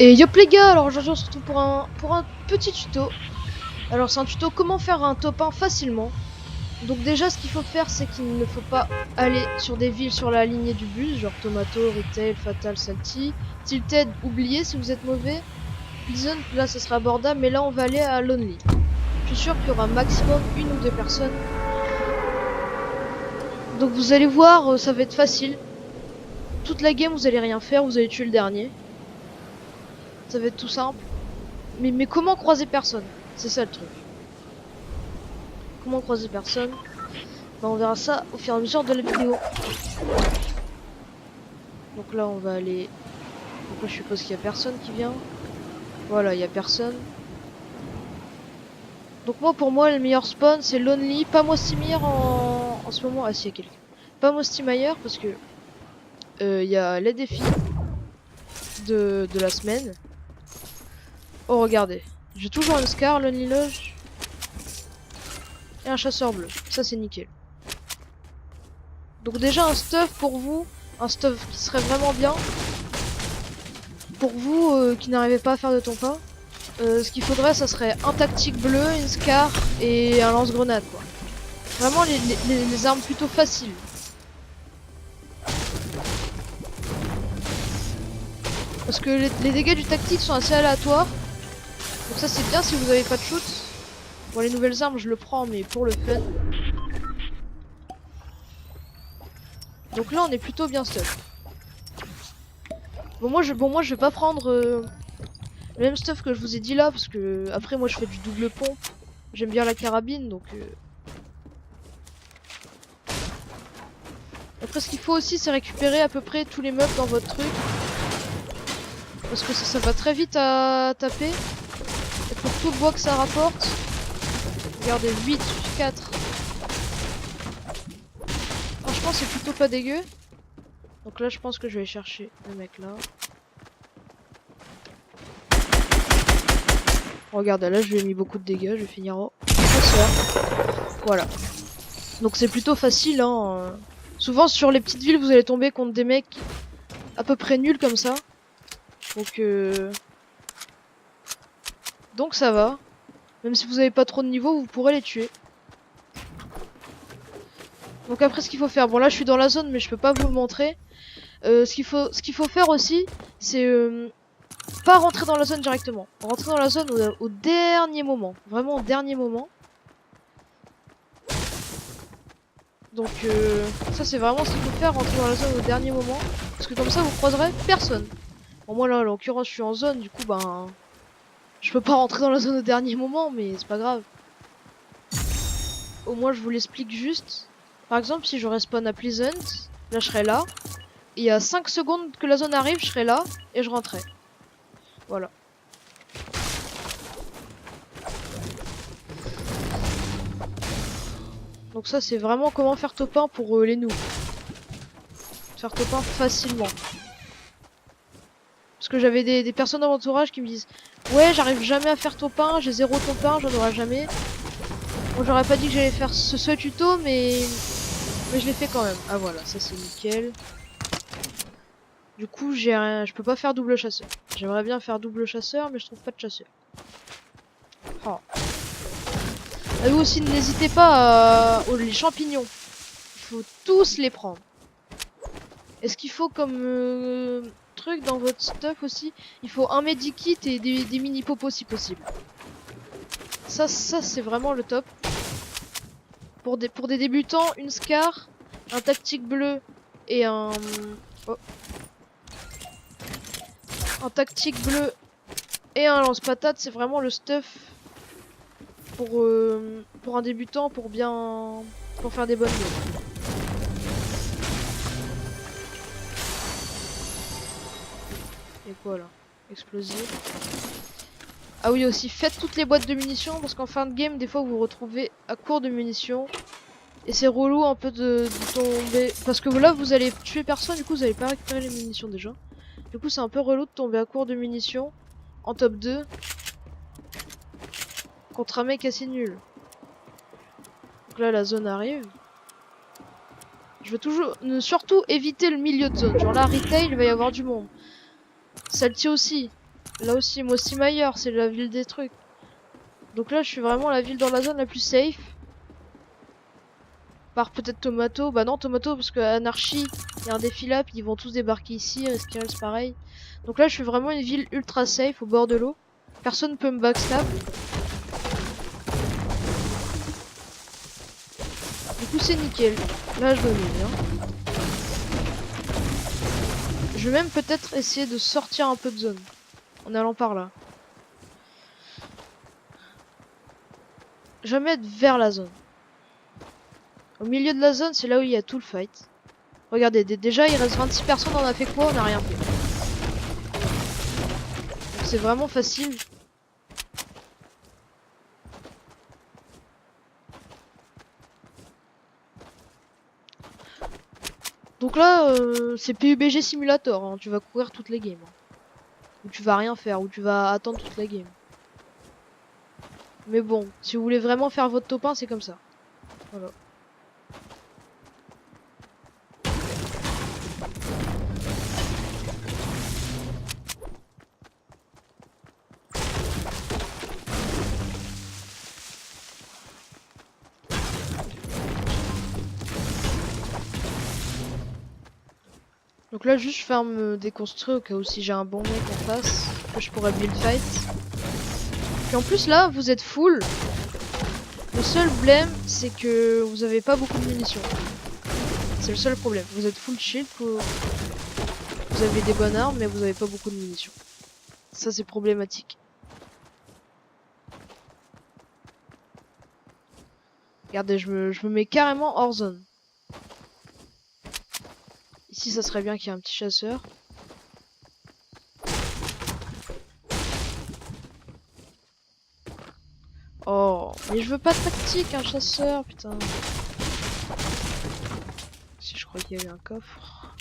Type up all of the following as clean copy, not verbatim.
Et yop les gars, alors aujourd'hui on se retrouve pour un petit tuto. Alors c'est un tuto comment faire un top 1 facilement. Donc déjà ce qu'il faut faire c'est qu'il ne faut pas aller sur des villes sur la lignée du bus, genre Tomato, Retail, Fatal, Salty. Tilted, oubliez si vous êtes mauvais. Pleasant, là ça sera abordable, mais là on va aller à Lonely. Je suis sûr qu'il y aura maximum une ou deux personnes. Donc vous allez voir, ça va être facile. Toute la game vous allez rien faire, vous allez tuer le dernier. Ça va être tout simple. Mais comment croiser personne? C'est ça le truc. Comment croiser personne? Bah, on verra ça au fur et à mesure de la vidéo. Donc là on va aller. Donc là je suppose qu'il y a personne qui vient. Voilà, il y a personne. Donc moi pour moi le meilleur spawn c'est Lonely, pas Mostimir en ce moment. Ah si, il y a quelqu'un. Pas Mostimayer parce que il y a les défis de la semaine. Oh regardez, j'ai toujours un Scar, Lonely Lodge et un chasseur bleu. Ça c'est nickel. Donc déjà un stuff pour vous, un stuff qui serait vraiment bien pour vous qui n'arrivez pas à faire de ton pain. Ce qu'il faudrait ça serait un tactique bleu, une Scar et un lance-grenade quoi. Vraiment les armes plutôt faciles. Parce que les dégâts du tactique sont assez aléatoires. Donc ça c'est bien si vous avez pas de shoot. Bon les nouvelles armes je le prends mais pour le fun. Donc là on est plutôt bien stuff. Bon moi je vais pas prendre le même stuff que je vous ai dit là parce que après moi je fais du double pompe. J'aime bien la carabine donc après ce qu'il faut aussi c'est récupérer à peu près tous les meubles dans votre truc. Parce que ça va très vite à taper. Et pour tout le bois que ça rapporte. Regardez 8, 4. Franchement c'est plutôt pas dégueu. Donc là je pense que je vais chercher le mec là. Regarde là je lui ai mis beaucoup de dégâts, je vais finir au chasseur. Voilà. Donc c'est plutôt facile hein. Souvent sur les petites villes vous allez tomber contre des mecs à peu près nuls comme ça. Donc ça va. Même si vous avez pas trop de niveau vous pourrez les tuer. Donc après ce qu'il faut faire, bon là je suis dans la zone mais je peux pas vous le montrer. Ce qu'il faut faire aussi c'est pas rentrer dans la zone directement. Rentrer dans la zone au dernier moment. Vraiment au dernier moment. Donc ça c'est vraiment ce qu'il faut faire, rentrer dans la zone au dernier moment. Parce que comme ça vous croiserez personne. Bon moi là en l'occurrence je suis en zone, du coup ben je peux pas rentrer dans la zone au dernier moment mais c'est pas grave. Au moins je vous l'explique juste. Par exemple si je respawn à Pleasant, là je serai là. Et il y a 5 secondes que la zone arrive, je serai là et je rentrerai. Voilà. Donc ça c'est vraiment comment faire top 1 pour les noobs. Faire top 1 facilement. Parce que j'avais des personnes dans mon entourage qui me disent ouais j'arrive jamais à faire top 1, j'ai 0 top 1, j'en aurai jamais. Bon j'aurais pas dit que j'allais faire ce tuto mais je l'ai fait quand même. Ah voilà, ça c'est nickel. Du coup je peux pas faire double chasseur. J'aimerais bien faire double chasseur mais je trouve pas de chasseur. Oh. Et vous aussi n'hésitez pas les champignons. Il faut tous les prendre. Est-ce qu'il faut comme truc dans votre stuff aussi? Il faut un medikit et des mini popos si possible. Ça c'est vraiment le top. Pour des débutants, une Scar, un tactique bleu et un... Oh. Un tactique bleu et un lance-patate, c'est vraiment le stuff pour un débutant, pour faire des bonnes games. Et quoi là? Explosif. Ah oui aussi, faites toutes les boîtes de munitions parce qu'en fin de game, des fois vous vous retrouvez à court de munitions. Et c'est relou un peu de tomber. Parce que là vous allez tuer personne, du coup vous allez pas récupérer les munitions déjà. Du coup c'est un peu relou de tomber à court de munitions en top 2 contre un mec assez nul. Donc là la zone arrive. Je veux toujours surtout éviter le milieu de zone. Genre là Retail il va y avoir du monde. Salty aussi. Là aussi, Mostimayer, c'est la ville des trucs. Donc là, je suis vraiment la ville dans la zone la plus safe. Par peut-être Tomato. Bah non, Tomato, parce que Anarchy, il y a un défilade, ils vont tous débarquer ici. Eskiral, c'est pareil. Donc là, je suis vraiment une ville ultra safe, au bord de l'eau. Personne peut me backstab. Du coup, c'est nickel. Là, je me mets bien. Je vais même peut-être essayer de sortir un peu de zone. En allant par là. Je vais mettre vers la zone. Au milieu de la zone, c'est là où il y a tout le fight. Regardez, déjà il reste 26 personnes, on a fait quoi? On a rien fait. C'est vraiment facile. Donc là, c'est PUBG Simulator, hein. Tu vas courir toutes les games. Hein. Ou tu vas rien faire, ou tu vas attendre toute la game. Mais bon, si vous voulez vraiment faire votre top 1, c'est comme ça. Voilà. Donc là, juste je ferme déconstruire au cas où si j'ai un bon mec en face, que je pourrais build fight. Puis en plus là, vous êtes full. Le seul blême, c'est que vous avez pas beaucoup de munitions. C'est le seul problème. Vous êtes full shield, vous avez des bonnes armes, mais vous avez pas beaucoup de munitions. Ça, c'est problématique. Regardez, je me mets carrément hors zone. Ici, ça serait bien qu'il y ait un petit chasseur. Oh, mais je veux pas de tactique, un chasseur, putain. Si je crois qu'il y avait un coffre.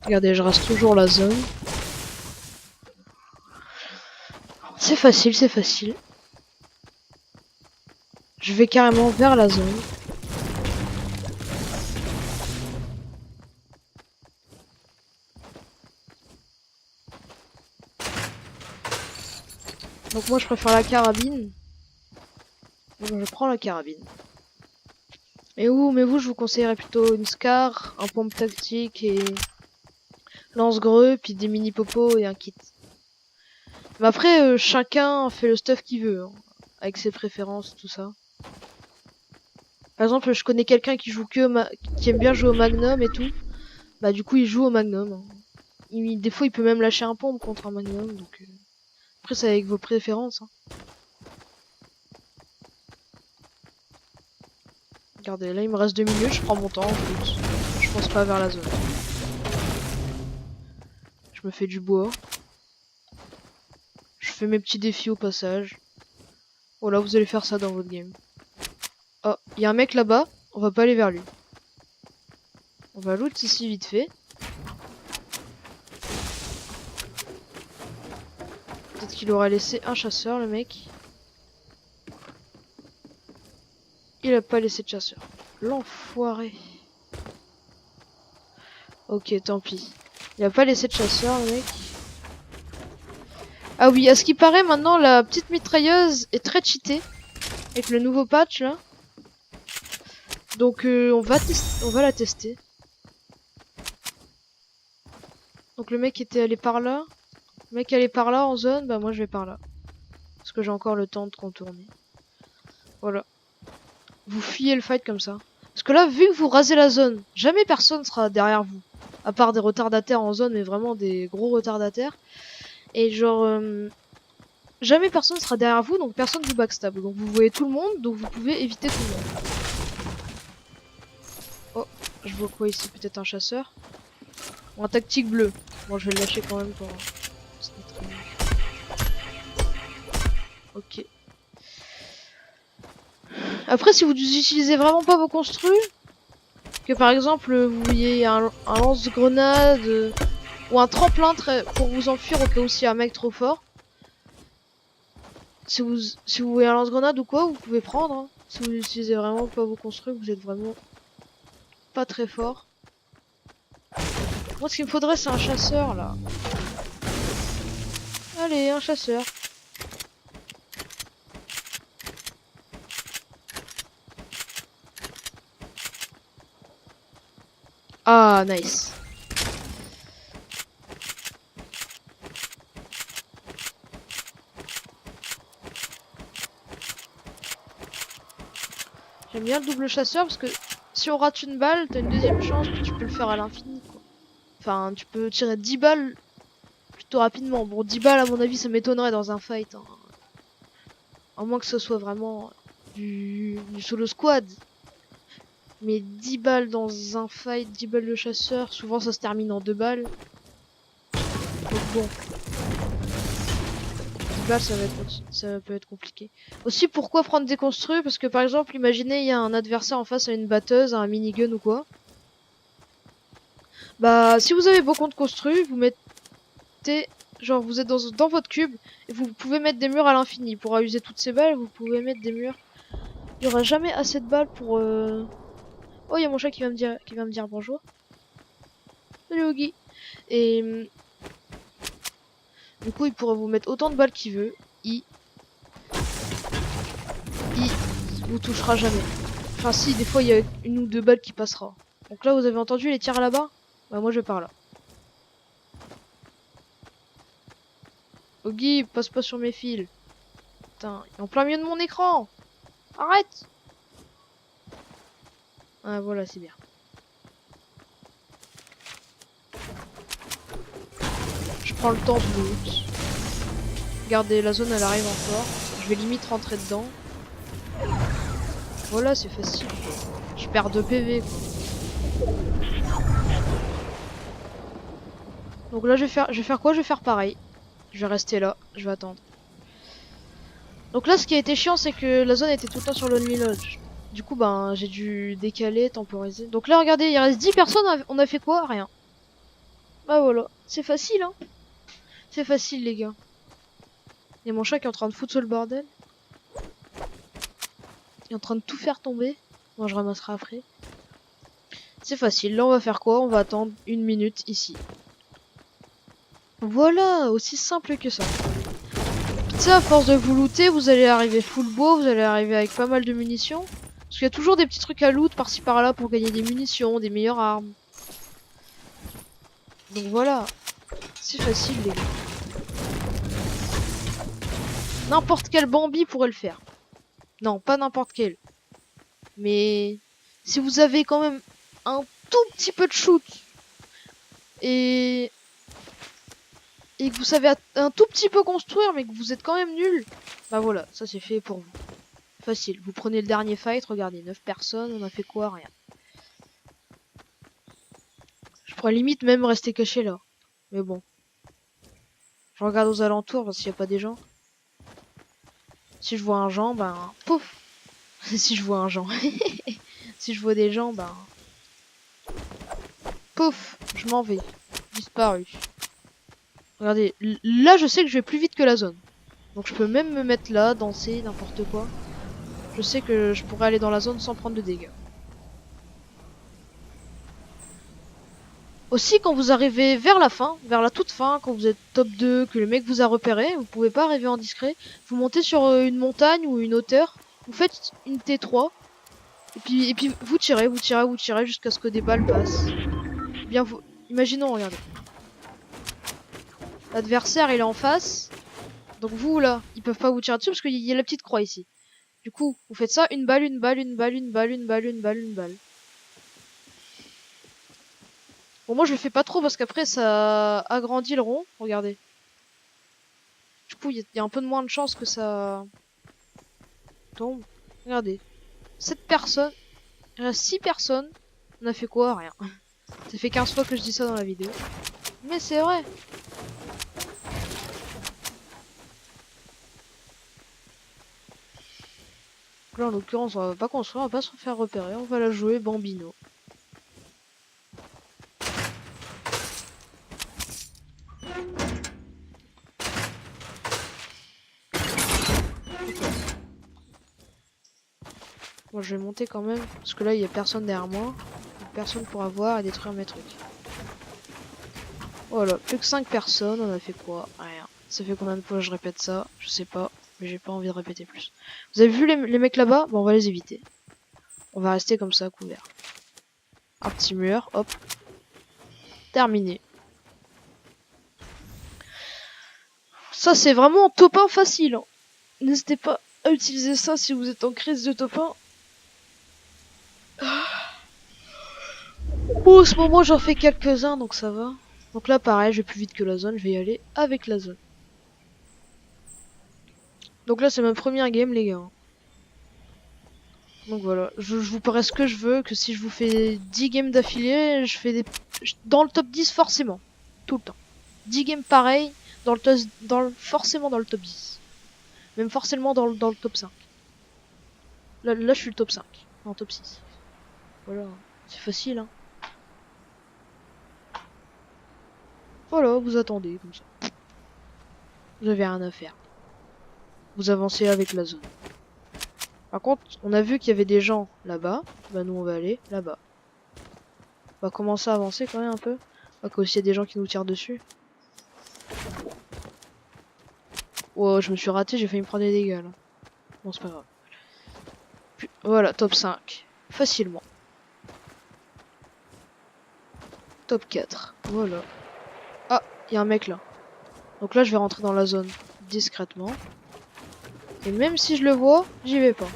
Regardez, je reste toujours la zone. C'est facile, c'est facile. Je vais carrément vers la zone. Donc moi je préfère la carabine. Donc je prends la carabine. Mais vous je vous conseillerais plutôt une Scar, un pompe tactique et lance-greux, puis des mini popos et un kit. Mais après chacun fait le stuff qu'il veut, hein, avec ses préférences, tout ça. Par exemple je connais quelqu'un qui joue qui aime bien jouer au Magnum et tout. Bah du coup il joue au Magnum. Hein. Des fois il peut même lâcher un pompe contre un Magnum, donc après c'est avec vos préférences. Hein. Regardez, là il me reste 2 minutes, je prends mon temps, je pense pas vers la zone. Je me fais du bois. Je fais mes petits défis au passage. Voilà, vous allez faire ça dans votre game. Oh, il y a un mec là-bas, on va pas aller vers lui. On va loot ici vite fait. Peut-être qu'il aurait laissé un chasseur, le mec. Il a pas laissé de chasseur. L'enfoiré. Ok, tant pis. Il a pas laissé de chasseur, le mec. Ah oui, à ce qui paraît, maintenant, la petite mitrailleuse est très cheatée. Avec le nouveau patch, là. Donc, on va la tester. Donc, le mec était allé par là. Le mec allé par là en zone, bah moi je vais par là. Parce que j'ai encore le temps de contourner. Voilà. Vous fuyez le fight comme ça. Parce que là, vu que vous rasez la zone, jamais personne sera derrière vous. À part des retardataires en zone, mais vraiment des gros retardataires. Et genre, jamais personne sera derrière vous, donc personne vous backstab. Donc vous voyez tout le monde, donc vous pouvez éviter tout le monde. Oh, je vois quoi ici? Peut-être un chasseur? Ou un tactique bleu. Bon, je vais le lâcher quand même pour... Ok. Après, si vous utilisez vraiment pas vos construits, que par exemple vous voyez un lance-grenade ou un tremplin pour vous enfuir au cas où s'il y a un mec trop fort. Si vous voyez un lance-grenade ou quoi, vous pouvez prendre. Hein. Si vous utilisez vraiment pas vos construits, vous êtes vraiment pas très fort. Moi, ce qu'il me faudrait, c'est un chasseur, là. Allez, un chasseur. Ah, nice. J'aime bien le double chasseur parce que si on rate une balle, t'as une deuxième chance, puis tu peux le faire à l'infini, quoi. Enfin, tu peux tirer 10 balles plutôt rapidement. Bon, 10 balles, à mon avis, ça m'étonnerait dans un fight, hein. À moins que ce soit vraiment du solo squad. Mais 10 balles dans un fight, 10 balles de chasseur, souvent ça se termine en 2 balles. Donc bon, 10 balles ça peut être compliqué. Aussi, pourquoi prendre des construits? Parce que par exemple, imaginez il y a un adversaire en face à une batteuse, à un minigun ou quoi. Bah, si vous avez beaucoup de construits, vous mettez... Genre, vous êtes dans votre cube, et vous pouvez mettre des murs à l'infini. Pour user toutes ces balles, vous pouvez mettre des murs. Il y aura jamais assez de balles pour... Oh, il y a mon chat qui va me dire bonjour. Salut Ogi. Et du coup, il pourrait vous mettre autant de balles qu'il veut. Il vous touchera jamais. Enfin, si, des fois, il y a une ou deux balles qui passera. Donc là, vous avez entendu les tirs là-bas? Bah, moi, je pars là. Ogi, passe pas sur mes fils. Putain, il est en plein milieu de mon écran. Arrête! Ah, voilà, c'est bien. Je prends le temps de loot. Regardez, la zone, elle arrive encore. Je vais limite rentrer dedans. Voilà, c'est facile. Je perds 2 PV, quoi. Donc là, je vais faire quoi? Je vais faire pareil. Je vais rester là, je vais attendre. Donc là, ce qui a été chiant, c'est que la zone était tout le temps sur l'Only Lodge. Du coup, ben, j'ai dû décaler, temporiser. Donc là, regardez, il reste 10 personnes, on a fait quoi? Rien. Bah voilà, c'est facile, hein. C'est facile, les gars. Il y a mon chat qui est en train de foutre sur le bordel. Il est en train de tout faire tomber. Bon, je ramasserai après. C'est facile, là, on va faire quoi? On va attendre 1 minute ici. Voilà, aussi simple que ça. Tu sais, à force de vous looter, vous allez arriver full beau, vous allez arriver avec pas mal de munitions. Parce qu'il y a toujours des petits trucs à loot par-ci par-là pour gagner des munitions, des meilleures armes. Donc voilà, c'est facile les gars. N'importe quel Bambi pourrait le faire. Non, pas n'importe quel. Mais si vous avez quand même un tout petit peu de shoot et que vous savez un tout petit peu construire mais que vous êtes quand même nul, bah voilà, ça c'est fait pour vous. Facile, vous prenez le dernier fight, regardez, 9 personnes, on a fait quoi? Rien. Je pourrais limite même rester caché là. Mais bon. Je regarde aux alentours parce qu'il n'y a pas des gens. Si je vois un gens, ben... Pouf. Si je vois un gens. Si je vois des gens, ben... Pouf. Je m'en vais. Disparu. Regardez. Là, je sais que je vais plus vite que la zone. Donc je peux même me mettre là, danser, n'importe quoi. Je sais que je pourrais aller dans la zone sans prendre de dégâts. Aussi, quand vous arrivez vers la fin, vers la toute fin, quand vous êtes top 2, que le mec vous a repéré, vous pouvez pas arriver en discret. Vous montez sur une montagne ou une hauteur, vous faites une T3, et puis vous tirez jusqu'à ce que des balles passent. Bien vous... Imaginons, regardez. L'adversaire, il est en face. Donc vous, là, ils peuvent pas vous tirer dessus parce qu'il y a la petite croix ici. Du coup, vous faites ça, une balle, une balle, une balle, une balle, une balle, une balle, une balle. Bon, moi je le fais pas trop parce qu'après ça agrandit le rond. Regardez. Du coup, il y a un peu de moins de chance que ça tombe. Regardez. 7 personnes. Il reste 6 personnes. On a fait quoi? Rien. Ça fait 15 fois que je dis ça dans la vidéo. Mais c'est vrai. Là, en l'occurrence, on va pas construire, on va pas se faire repérer. On va la jouer bambino. Bon, je vais monter quand même. Parce que là, il y a personne derrière moi. Donc, personne pourra voir et détruire mes trucs. Voilà, plus que 5 personnes, on a fait quoi? Rien. Ça fait combien de fois que je répète ça? Je sais pas, mais j'ai pas envie de répéter plus. Vous avez vu les mecs là-bas? Bon, on va les éviter. On va rester comme ça, couvert. Un petit mur, hop. Terminé. Ça, c'est vraiment top 1 facile. Hein. N'hésitez pas à utiliser ça si vous êtes en crise de top 1. Bon, en ce moment, j'en fais quelques-uns, donc ça va. Donc là, pareil, je vais plus vite que la zone, je vais y aller avec la zone. Donc là, c'est ma première game, les gars. Donc voilà, je vous parie ce que je veux, que si je vous fais 10 games d'affilée, je fais des... dans le top 10 forcément. Tout le temps. 10 games pareil, forcément dans le top 10. Même forcément dans le top 5. Là, je suis le top 5, en top 6. Voilà, c'est facile, hein. Voilà, vous attendez, comme ça. Vous avez rien à faire. Vous avancez avec la zone. Par contre, on a vu qu'il y avait des gens là-bas. Bah nous, on va aller là-bas. On va commencer à avancer quand même un peu. Pas qu'il y a des gens qui nous tirent dessus. Oh, je me suis raté, j'ai failli me prendre des dégâts là. Bon, c'est pas grave. Puis, voilà, top 5. Facilement. Top 4. Voilà. Ah, il y a un mec là. Donc là, je vais rentrer dans la zone discrètement. Et même si je le vois, j'y vais pas.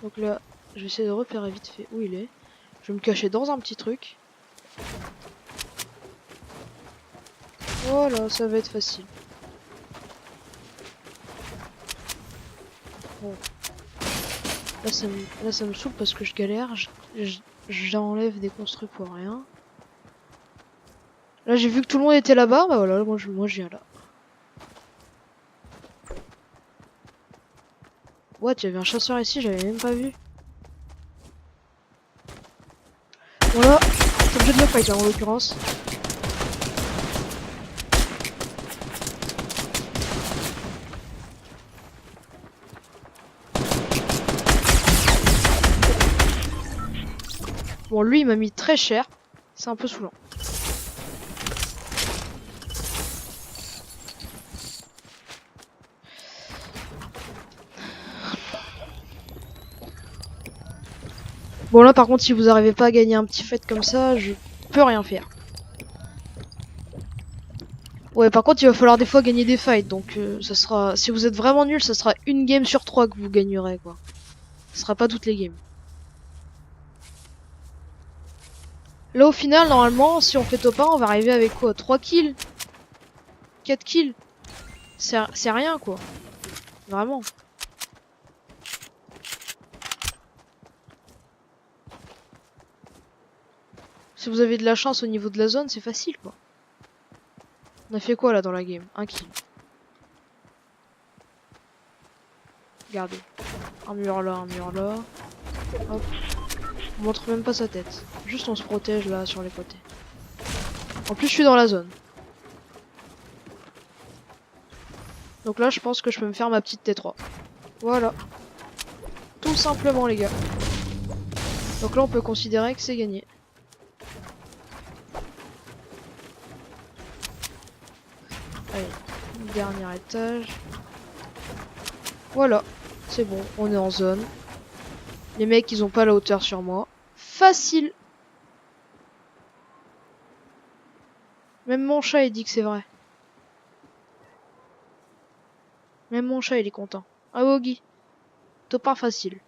Donc là, je vais essayer de repérer vite fait où il est. Je vais me cacher dans un petit truc. Voilà, ça va être facile. Bon. Là, ça me saoule parce que je galère. J'enlève des construits pour rien. Là, j'ai vu que tout le monde était là-bas. Bah voilà, moi je viens là. What, il y avait un chasseur ici, j'avais même pas vu. Bon là, c'est obligé de le fight là en l'occurrence. Bon, lui, il m'a mis très cher. C'est un peu saoulant. Bon là, par contre, si vous arrivez pas à gagner un petit fight comme ça, je peux rien faire. Ouais, par contre, il va falloir des fois gagner des fights. Donc, ça sera... si vous êtes vraiment nul, ça sera une game sur 3 que vous gagnerez, quoi. Ce sera pas toutes les games. Là, au final, normalement, si on fait top 1, on va arriver avec quoi? 3 kills? 4 kills? C'est rien, quoi. Vraiment. Si vous avez de la chance au niveau de la zone, c'est facile, quoi. On a fait quoi, là, dans la game? Un kill. Regardez. Un mur là, un mur là. Hop. On montre même pas sa tête. Juste on se protège là sur les côtés. En plus je suis dans la zone. Donc là je pense que je peux me faire ma petite T3. Voilà. Tout simplement les gars. Donc là on peut considérer que c'est gagné. Allez, dernier étage. Voilà. C'est bon, on est en zone. Les mecs ils ont pas la hauteur sur moi. Facile. Même mon chat il dit que c'est vrai. Même mon chat il est content. Ah Wogi. Top 1 facile.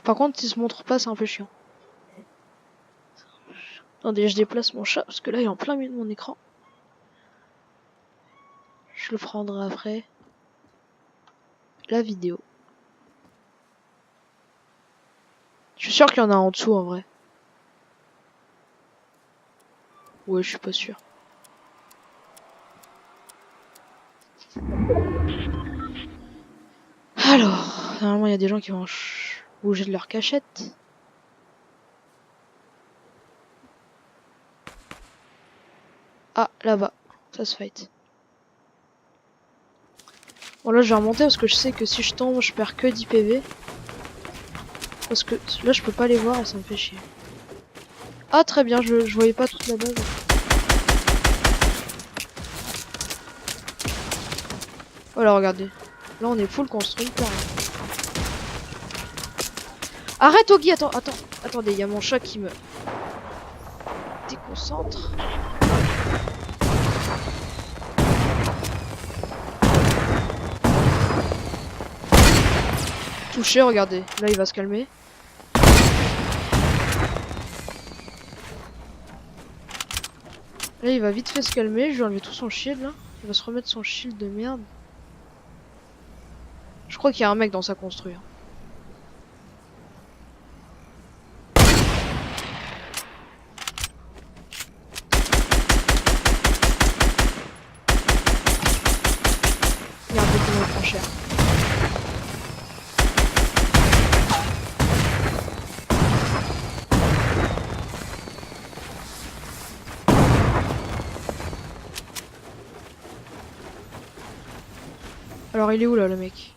Par contre s'il se montre pas c'est un peu chiant. Attendez, je déplace mon chat parce que là il est en plein milieu de mon écran. Je le prendrai après la vidéo. Je suis sûr qu'il y en a en dessous en vrai. Ouais, je suis pas sûr. Alors, Normalement, il y a des gens qui vont bouger de leur cachette. Ah, là-bas. Ça se fight. Bon, là, je vais remonter parce que je sais que si je tombe, je perds que 10 PV. Parce que là, je peux pas les voir et ça me fait chier. Ah, très bien, je voyais pas toute la base. Voilà, regardez. Là, on est full construit. Arrête, Ogi, attendez, il y a mon chat qui me déconcentre. Touché, regardez. Là, il va se calmer. Là, il va vite fait se calmer. Je vais enlever tout son shield, là. Il va se remettre son shield de merde. Je crois qu'il y a un mec dans sa construire. Il y a un peu qui me prend cher. Alors il est où là le mec?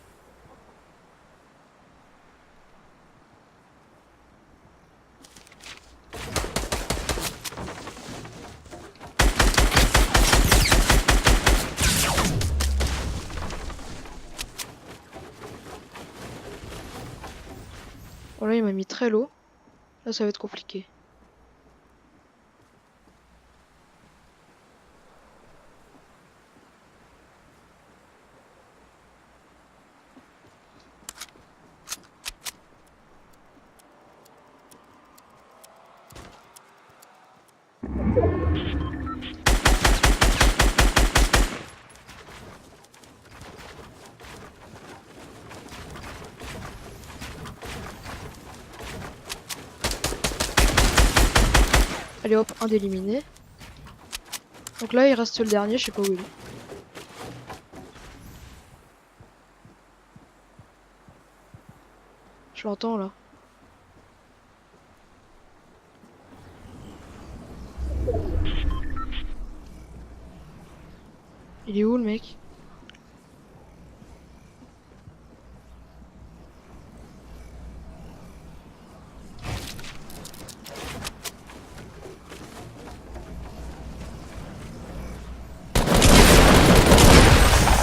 Bon là il m'a mis très low. Là ça va être compliqué. Allez hop, un d'éliminé. Donc là il reste le dernier, je sais pas où il est. Je l'entends là. Il est où le mec?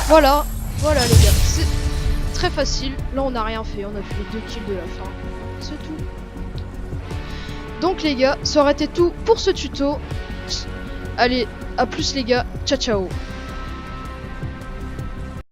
Voilà, voilà les gars, c'est très facile. Là on n'a rien fait, on a fait les 2 kills de la fin. C'est tout. Donc les gars, ça aurait été tout pour ce tuto. Allez, à plus les gars, ciao ciao.